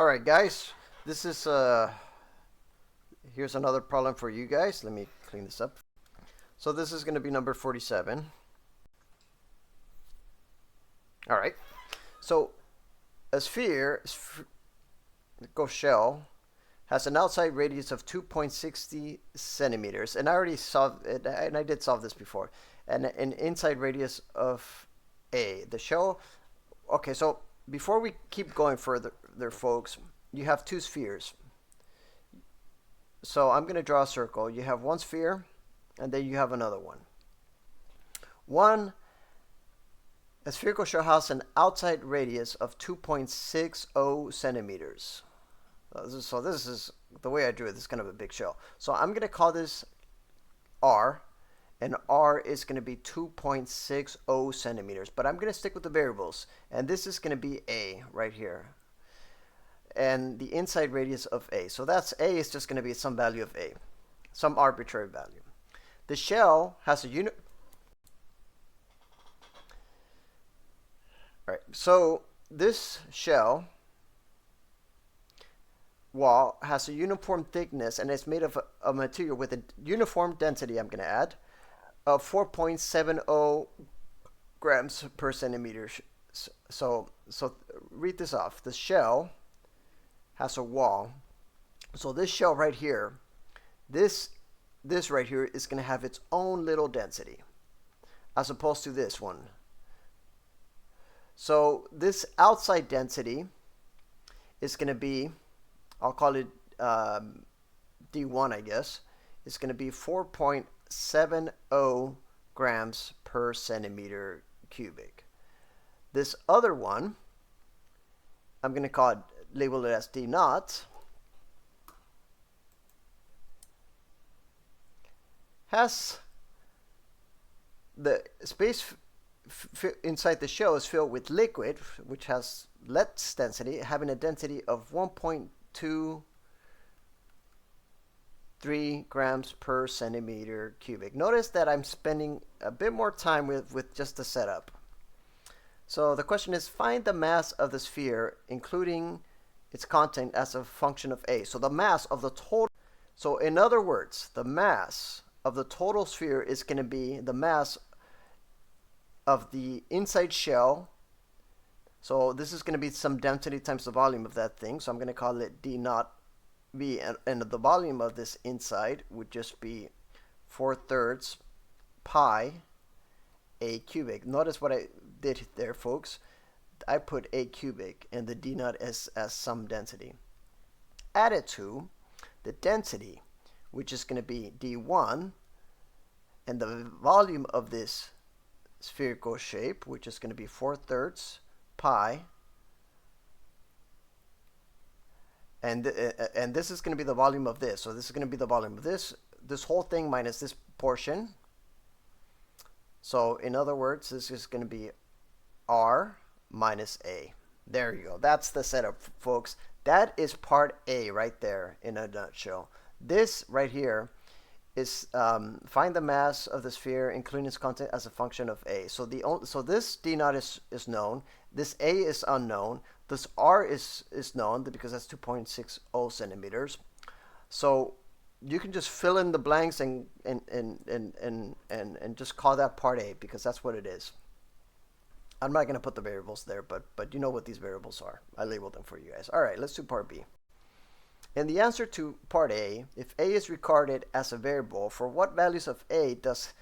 All right, guys. This is here's another problem for you guys. Let me clean this up. So this is going to be number 47. All right. So a spherical shell has an outside radius of 2.60 centimeters, and I already solved it, and I did solve this before, and an inside radius of a. The shell. Okay, so before we keep going further, folks, you have two spheres. So I'm going to draw a circle. You have one sphere, and then you have another one. A spherical shell has an outside radius of 2.60 centimeters. So this is the way I drew it. This is kind of a big shell. So I'm going to call this R, and R is going to be 2.60 centimeters. But I'm going to stick with the variables, and this is going to be A right here. And the inside radius of A. So that's A is just going to be some value of A, some arbitrary value. The shell has a unit. All right, so this shell wall has a uniform thickness, and it's made of a material with a uniform density, I'm going to add, of 4.70 grams per centimeter. So read this off. The shell has a wall. So this shell right here, this right here is going to have its own little density, as opposed to this one. So this outside density is going to be, I'll call it D1, I guess. It's going to be 4.70 grams per centimeter cubic. This other one, I'm going to label it as D naught, has the space inside the shell is filled with liquid, which has less density, having a density of 1.23 grams per centimeter cubic. Notice that I'm spending a bit more time with just the setup. So the question is, find the mass of the sphere, including its content as a function of A. So the mass of the total. So in other words, the mass of the total sphere is going to be the mass of the inside shell. So this is going to be some density times the volume of that thing. So I'm going to call it D naught V, and the volume of this inside would just be 4/3 pi A cubic. Notice what I did there, folks. I put A cubic and the D naught as some density. Added to the density, which is going to be D1, and the volume of this spherical shape, which is going to be 4/3 pi, and this is going to be the volume of this. So this is going to be the volume of this whole thing minus this portion. So in other words, this is going to be R minus A. There you go. That's the setup, folks. That is part A right there in a nutshell. This right here is find the mass of the sphere, including its content, as a function of A. So this D naught is known. This A is unknown. This R is known because that's 2.60 centimeters. So you can just fill in the blanks and just call that part A, because that's what it is. I'm not going to put the variables there, but you know what these variables are. I labeled them for you guys. All right, let's do part B. In the answer to part A, if A is regarded as a variable, for what values of A does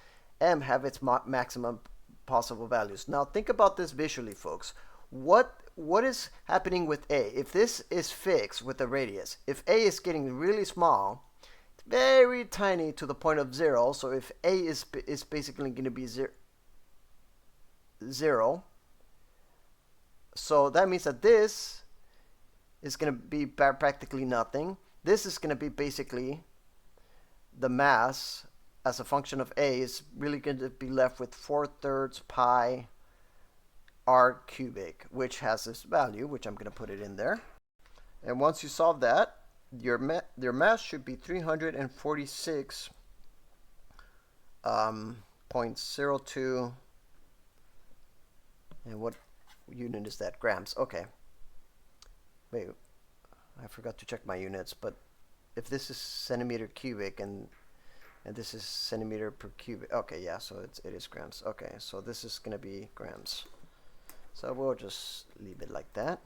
M have its maximum possible values? Now think about this visually, folks. What is happening with A? If this is fixed with the radius, if A is getting really small, very tiny to the point of 0, so if A is basically going to be 0, so that means that this is going to be practically nothing. This is going to be basically the mass as a function of A is really going to be left with 4/3 pi R cubic, which has this value, which I'm going to put it in there. And once you solve that, your mass should be 346.02, and what unit is that? Grams. Okay. Wait. I forgot to check my units, but if this is centimeter cubic and this is centimeter per cubic, okay, yeah, so it is grams. Okay, so this is gonna be grams. So we'll just leave it like that.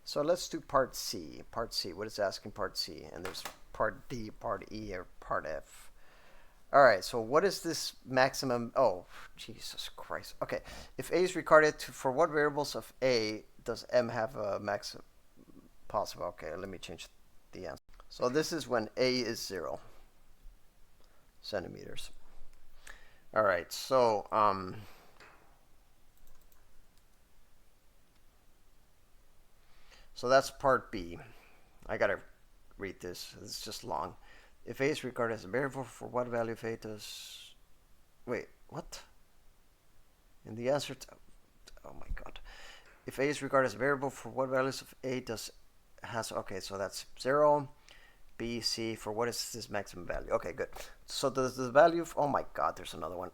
So let's do part C. Part C, what is asking part C? And there's part D, part E, or part F. All right, so what is this maximum? Oh, Jesus Christ. Okay, if A is recorded for what variables of A does M have a maximum possible? Okay, let me change the answer. So this is when A is 0 centimeters. All right, so so that's part B. I gotta read this. It's just long. If A is regarded as a variable, for what value of A does... Wait, what? And the answer to... Oh my god. If A is regarded as a variable, for what values of A does... has... Okay, so that's 0. B, C, for what is this maximum value? Okay, good. So does the value of... Oh my god, there's another one.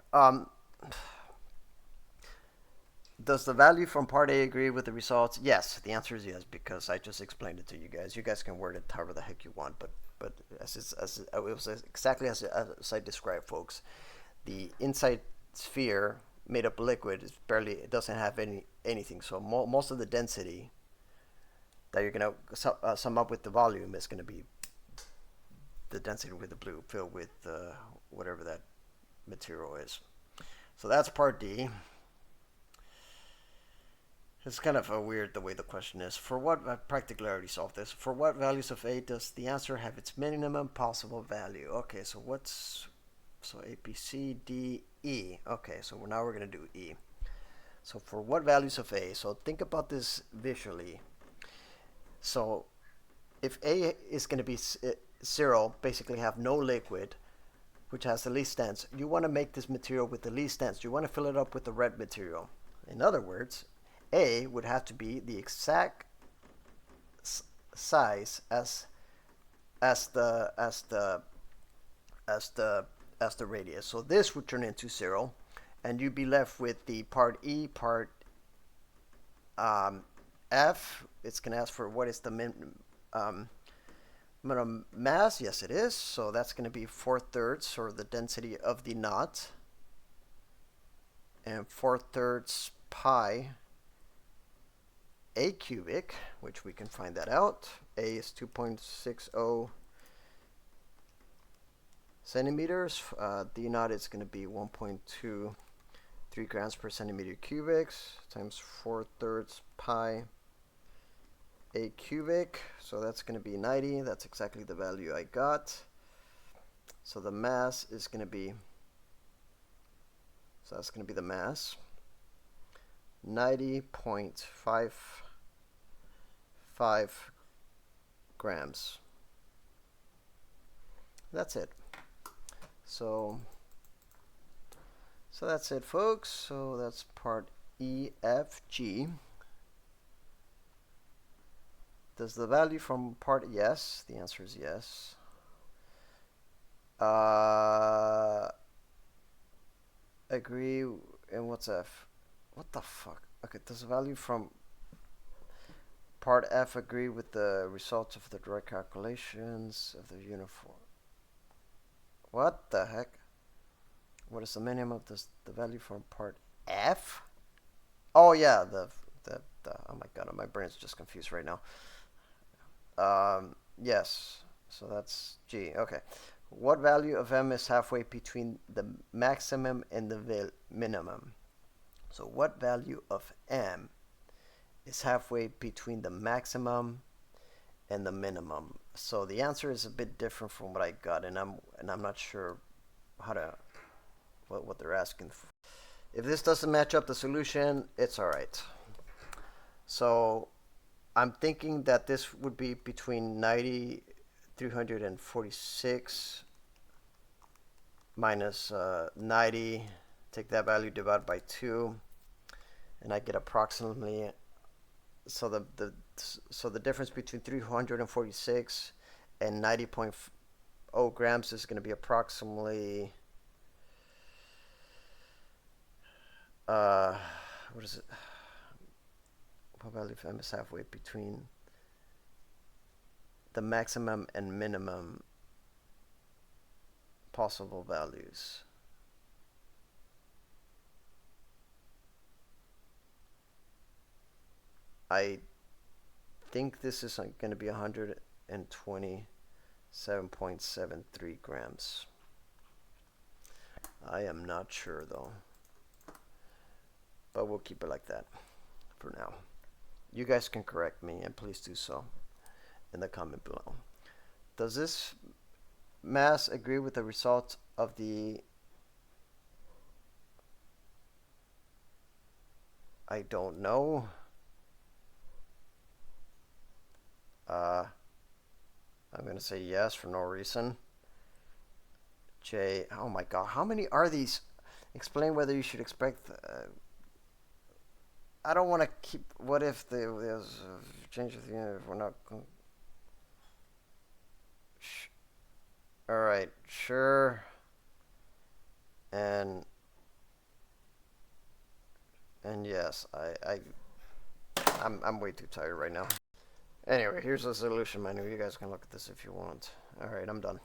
Does the value from part A agree with the results? Yes, the answer is yes, because I just explained it to you guys. You guys can word it however the heck you want, but it was exactly as I described, folks. The inside sphere made up liquid is barely, it doesn't have anything. So most of the density that you're gonna sum up with the volume is gonna be the density with the blue filled with whatever that material is. So that's part D. It's kind of weird the way the question is. For what, I practically already solved this. For what values of A does the answer have its minimum possible value? Okay, so A, B, C, D, E. Okay, so now we're going to do E. So for what values of A? So think about this visually. So if A is going to be 0, basically have no liquid, which has the least dense, you want to make this material with the least dense. You want to fill it up with the red material. In other words, A would have to be the exact size as the radius. So this would turn into 0, and you'd be left with the part E, part F. It's gonna ask for what is the minimum mass. Yes, it is. So that's gonna be 4/3, or the density of the knot, and 4/3 pi A cubic, which we can find that out. A is 2.60 centimeters. D naught is going to be 1.23 grams per centimeter cubic times 4/3 pi A cubic. So that's going to be 90. That's exactly the value I got. So the mass is going to be, so that's going to be the mass, 90.55 grams. That's it. So that's it, folks. So that's part E, F, G. Does the value from part, yes, the answer is yes. Agree, and what's F? What the fuck? Okay, does the value from part F agree with the results of the direct calculations of the uniform? What the heck? What is the minimum? Does the value from part F? Oh yeah, oh my god, my brain's just confused right now. Yes, so that's G. Okay. What value of M is halfway between the maximum and the minimum? So what value of M is halfway between the maximum and the minimum? So the answer is a bit different from what I got, and I'm not sure how to what they're asking for. If this doesn't match up the solution, it's all right. So I'm thinking that this would be between 90,346 minus 90. Take that value, divide by 2, and I get approximately. So the difference between 346 and 90.0 grams is going to be approximately what is it? What value of m is halfway between the maximum and minimum possible values. I think this is going to be 127.73 grams. I am not sure though, but we'll keep it like that for now. You guys can correct me, and please do so in the comment below. Does this mass agree with the result of the I don't know. I'm going to say yes for no reason. J, oh my god, how many are these? Explain whether you should expect. I don't want to keep. What if there's change of the end if we're not. Alright, sure. And yes, I'm way too tired right now. Anyway, here's the solution menu. You guys can look at this if you want. Alright, I'm done.